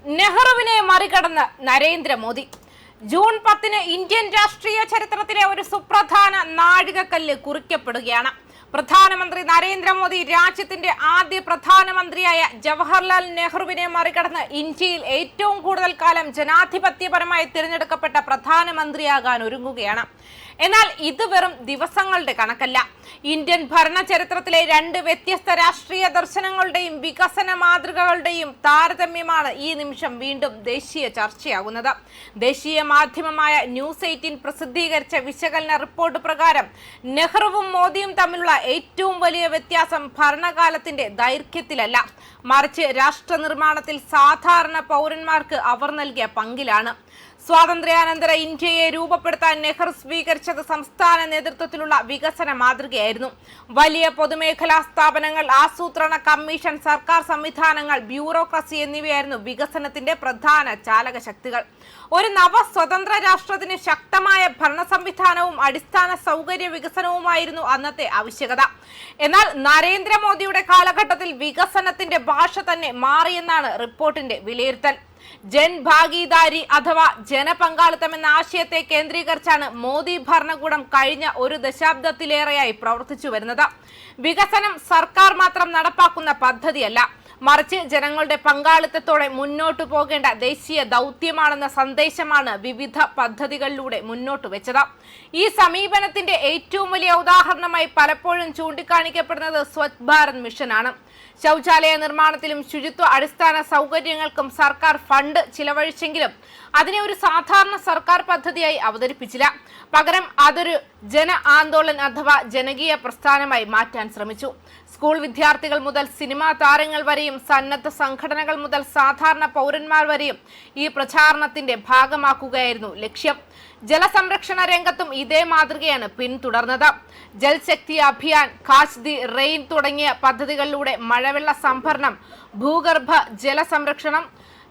നെഹ്റുവിനെ മറികടന്ന് Narendra Modi. June 10 Indian രാഷ്ട്രീയ ചരിത്രത്തിലെ ഒരു സുപ്രധാന നാഴികക്കല്ല് കുറിക്കപ്പെടുകയാണ്. പ്രധാനമന്ത്രി നരേന്ദ്രമോദി രാജ്യത്തിന്റെ ആദ്യ പ്രധാനമന്ത്രിയായ ജവഹർലാൽ നെഹ്റുവിനെ മറികടന്ന് ഇന്ത്യയിൽ ഏറ്റവും കൂടുതൽ കാലം ജനാധിപത്യപരമായി തിരഞ്ഞെടുക്കപ്പെട്ട പ്രധാനമന്ത്രിയാകാൻ ഒരുങ്ങുകയാണ്. എന്നാൽ ഇത് വെറും ദിവസങ്ങളുടെ കണക്കല്ല. ഇന്ത്യൻ ഭരണ ചരിത്രത്തിലെ രണ്ട് വ്യത്യസ്ത രാഷ്ട്രീയ ദർശനങ്ങളുടെയും വികസന മാതൃകകളുടെയും താരതമ്യമാണ് ഈ നിമിഷം വീണ്ടും ദേശീയ ചർച്ചയാകുന്നത്. ദേശീയ മാധ്യമമായ ന്യൂസ് 18 പ്രസിദ്ധീകരിച്ച വിശകലന റിപ്പോർട്ട് പ്രകാരം നെഹ്റുവും മോദിയും തമ്മിലുള്ള ഏറ്റവും വലിയ വ്യത്യാസം ഭരണകാലത്തിന്റെ ദൈർഘ്യത്തിലല്ല, മറിച്ച് രാഷ്ട്ര നിർമ്മാണത്തിൽ സാധാരണ പൗരന്മാർക്ക് അവർ നൽകിയ പങ്കിലാണ്. സ്വാതന്ത്ര്യാനന്തര ഇന്ത്യയെ രൂപപ്പെടുത്താൻ നെഹ്റു സ്വീകരിച്ചത് സംസ്ഥാന നേതൃത്വത്തിലുള്ള വികസന മാതൃകയായിരുന്നു. വലിയ പൊതുമേഖലാ സ്ഥാപനങ്ങൾ, ആസൂത്രണ കമ്മീഷൻ, സർക്കാർ സംവിധാനങ്ങൾ, ബ്യൂറോക്രസി എന്നിവയായിരുന്നു വികസനത്തിന്റെ പ്രധാന ചാലക ശക്തികൾ. ഒരു നവ സ്വതന്ത്ര രാഷ്ട്രത്തിന് ശക്തമായ ഭരണ സംവിധാനവും അടിസ്ഥാന സൗകര്യ വികസനവുമായിരുന്നു അന്നത്തെ ആവശ്യകത. എന്നാൽ നരേന്ദ്രമോദിയുടെ കാലഘട്ടത്തിൽ വികസനത്തിന്റെ ഭാഷ തന്നെ മാറിയെന്നാണ് റിപ്പോർട്ടിന്റെ വിലയിരുത്തൽ. ജൻഭാഗീദാരി അഥവാ ജനപങ്കാളിത്തം എന്ന ആശയത്തെ കേന്ദ്രീകരിച്ചാണ് മോദി ഭരണകൂടം കഴിഞ്ഞ ഒരു ദശാബ്ദത്തിലേറെയായി പ്രവർത്തിച്ചു വരുന്നത്. വികസനം സർക്കാർ മാത്രം നടപ്പാക്കുന്ന പദ്ധതിയല്ല, മറിച്ച് ജനങ്ങളുടെ പങ്കാളിത്തത്തോടെ മുന്നോട്ടു പോകേണ്ട ദേശീയ ദൗത്യമാണെന്ന സന്ദേശമാണ് വിവിധ പദ്ധതികളിലൂടെ മുന്നോട്ട് വെച്ചത്. ഈ സമീപനത്തിന്റെ ഏറ്റവും വലിയ ഉദാഹരണമായി പലപ്പോഴും ചൂണ്ടിക്കാണിക്കപ്പെടുന്നത് സ്വച്ഛ് ഭാരത് മിഷനാണ്. ശൗചാലയ നിർമ്മാണത്തിലും ശുചിത്വ അടിസ്ഥാന സൗകര്യങ്ങൾക്കും സർക്കാർ ഫണ്ട് ചിലവഴിച്ചെങ്കിലും അതിനെ ഒരു സാധാരണ സർക്കാർ പദ്ധതിയായി അവതരിപ്പിച്ചില്ല. പകരം അതൊരു ജന ആന്തോളൻ അഥവാ ജനകീയ പ്രസ്ഥാനമായി മാറ്റാൻ ശ്രമിച്ചു. സ്കൂൾ വിദ്യാർത്ഥികൾ മുതൽ സിനിമാ താരങ്ങൾ വരെയും സന്നദ്ധ സംഘടനകൾ മുതൽ സാധാരണ പൗരന്മാർ വരെയും ഈ പ്രചാരണത്തിന്റെ ഭാഗമാക്കുകയായിരുന്നു ലക്ഷ്യം. ജലസംരക്ഷണ രംഗത്തും ഇതേ മാതൃകയാണ് പിന്തുടർന്നത്. ജൽശക്തി അഭിയാൻ, കാച്ച് ദി റെയിൻ തുടങ്ങിയ പദ്ധതികളിലൂടെ മഴവെള്ള സംഭരണം, ഭൂഗർഭ ജലസംരക്ഷണം,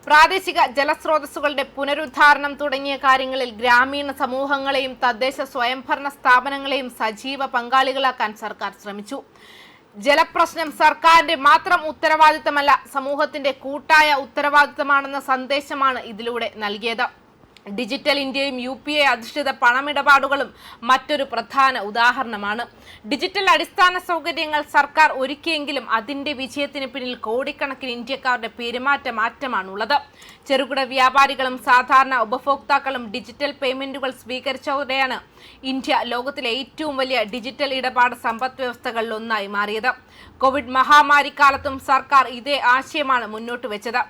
പ്രാദേശിക ജലസ്രോതസ്സുകളുടെ പുനരുദ്ധാരണം തുടങ്ങിയ കാര്യങ്ങളിൽ ഗ്രാമീണ സമൂഹങ്ങളെയും തദ്ദേശ സ്വയംഭരണ സ്ഥാപനങ്ങളെയും സജീവ പങ്കാളികളാക്കാൻ സർക്കാർ ശ്രമിച്ചു. ജലപ്രശ്നം സർക്കാരിന്റെ മാത്രം ഉത്തരവാദിത്തമല്ല, സമൂഹത്തിന്റെ കൂട്ടായ ഉത്തരവാദിത്തമാണെന്ന സന്ദേശമാണ് ഇതിലൂടെ നൽകിയത്. ഡിജിറ്റൽ ഇന്ത്യയും UPI അധിഷ്ഠിത പണമിടപാടുകളും മറ്റൊരു പ്രധാന ഉദാഹരണമാണ്. ഡിജിറ്റൽ അടിസ്ഥാന സൗകര്യങ്ങൾ സർക്കാർ ഒരുക്കിയെങ്കിലും അതിന്റെ വിജയത്തിന് പിന്നിൽ കോടിക്കണക്കിന് ഇന്ത്യക്കാരുടെ പെരുമാറ്റ മാറ്റമാണുള്ളത്. ചെറുകിട വ്യാപാരികളും സാധാരണ ഉപഭോക്താക്കളും ഡിജിറ്റൽ പേയ്മെന്റുകൾ സ്വീകരിച്ചതോടെയാണ് ഇന്ത്യ ലോകത്തിലെ ഏറ്റവും വലിയ ഡിജിറ്റൽ ഇടപാട് സമ്പദ് വ്യവസ്ഥകളിൽ ഒന്നായി മാറിയത്. കോവിഡ് മഹാമാരിക്കാലത്തും സർക്കാർ ഇതേ ആശയമാണ് മുന്നോട്ട് വെച്ചത്.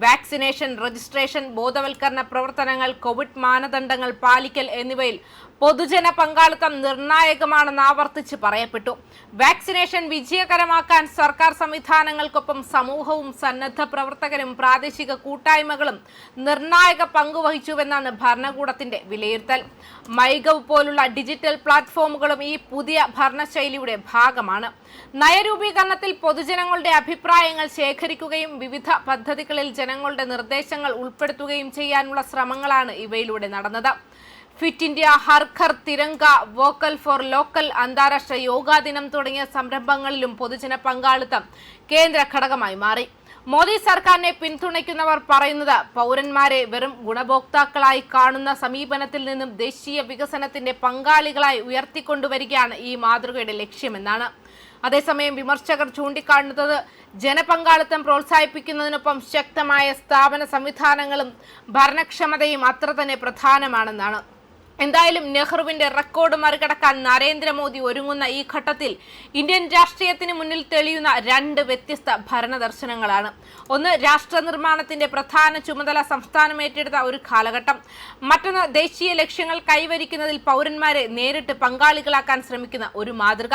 വാക്സിനേഷൻ, രജിസ്ട്രേഷൻ, ബോധവൽക്കരണ പ്രവർത്തനങ്ങൾ, കോവിഡ് മാനദണ്ഡങ്ങൾ പാലിക്കൽ എന്നിവയിൽ പൊതുജന പങ്കാളിത്തം നിർണായകമാണെന്ന് ആവർത്തിച്ച് പറയപ്പെട്ടു. വാക്സിനേഷൻ വിജയകരമാക്കാൻ സർക്കാർ സംവിധാനങ്ങൾക്കൊപ്പം സമൂഹവും സന്നദ്ധ പ്രവർത്തകരും പ്രാദേശിക കൂട്ടായ്മകളും നിർണായക പങ്കുവഹിച്ചുവെന്നാണ് ഭരണകൂടത്തിന്റെ വിലയിരുത്തൽ. മൈഗവ് പോലുള്ള ഡിജിറ്റൽ പ്ലാറ്റ്ഫോമുകളും ഈ പുതിയ ഭരണശൈലിയുടെ ഭാഗമാണ്. നയരൂപീകരണത്തിൽ പൊതുജനങ്ങളുടെ അഭിപ്രായങ്ങൾ ശേഖരിക്കുകയും വിവിധ പദ്ധതികളിൽ ജനങ്ങളുടെ നിർദ്ദേശങ്ങൾ ഉൾപ്പെടുത്തുകയും ചെയ്യാനുള്ള ശ്രമങ്ങളാണ് ഇവയിലൂടെ നടന്നത്. Fit India, Har Ghar Tiranga, vocal for local, അന്താരാഷ്ട്ര യോഗാ ദിനം തുടങ്ങിയ സംരംഭങ്ങളിലും പൊതുജന പങ്കാളിത്തം കേന്ദ്ര ഘടകമായി മാറി. മോദി സർക്കാരിനെ പിന്തുണയ്ക്കുന്നവർ പറയുന്നത് പൗരന്മാരെ വെറും ഗുണഭോക്താക്കളായി കാണുന്ന സമീപനത്തിൽ നിന്നും ദേശീയ വികസനത്തിന്റെ പങ്കാളികളായി ഉയർത്തിക്കൊണ്ടുവരികയാണ് ഈ മാതൃകയുടെ ലക്ഷ്യമെന്നാണ്. അതേസമയം വിമർശകർ ചൂണ്ടിക്കാട്ടുന്നത് ജനപങ്കാളിത്തം പ്രോത്സാഹിപ്പിക്കുന്നതിനൊപ്പം ശക്തമായ സ്ഥാപന സംവിധാനങ്ങളും ഭരണക്ഷമതയും അത്ര തന്നെ പ്രധാനമാണെന്നാണ്. എന്തായാലും നെഹ്റുവിന്റെ റെക്കോർഡ് മറികടക്കാൻ നരേന്ദ്രമോദി ഒരുങ്ങുന്ന ഈ ഘട്ടത്തിൽ ഇന്ത്യൻ രാഷ്ട്രീയത്തിന് മുന്നിൽ തെളിയുന്ന രണ്ട് വ്യത്യസ്ത ഭരണദർശനങ്ങളാണ്. ഒന്ന്, രാഷ്ട്ര നിർമ്മാണത്തിന്റെ പ്രധാന ചുമതല സംസ്ഥാനം ഏറ്റെടുത്ത ഒരു കാലഘട്ടം. മറ്റൊന്ന്, ദേശീയ ലക്ഷ്യങ്ങൾ കൈവരിക്കുന്നതിൽ പൗരന്മാരെ നേരിട്ട് പങ്കാളികളാക്കാൻ ശ്രമിക്കുന്ന ഒരു മാതൃക.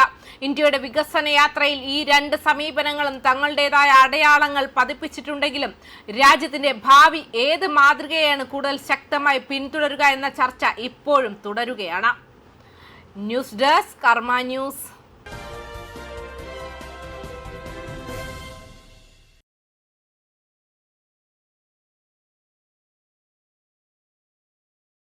ഇന്ത്യയുടെ വികസന യാത്രയിൽ ഈ രണ്ട് സമീപനങ്ങളും തങ്ങളുടേതായ അടയാളങ്ങൾ പതിപ്പിച്ചിട്ടുണ്ടെങ്കിലും രാജ്യത്തിന്റെ ഭാവി ഏത് മാതൃകയാണ് കൂടുതൽ ശക്തമായി പിന്തുടരുക എന്ന ചർച്ച ഇപ്പോഴും തുടരുകയാണ്. ന്യൂസ് ഡെസ്ക് കർമ്മ ന്യൂസ്.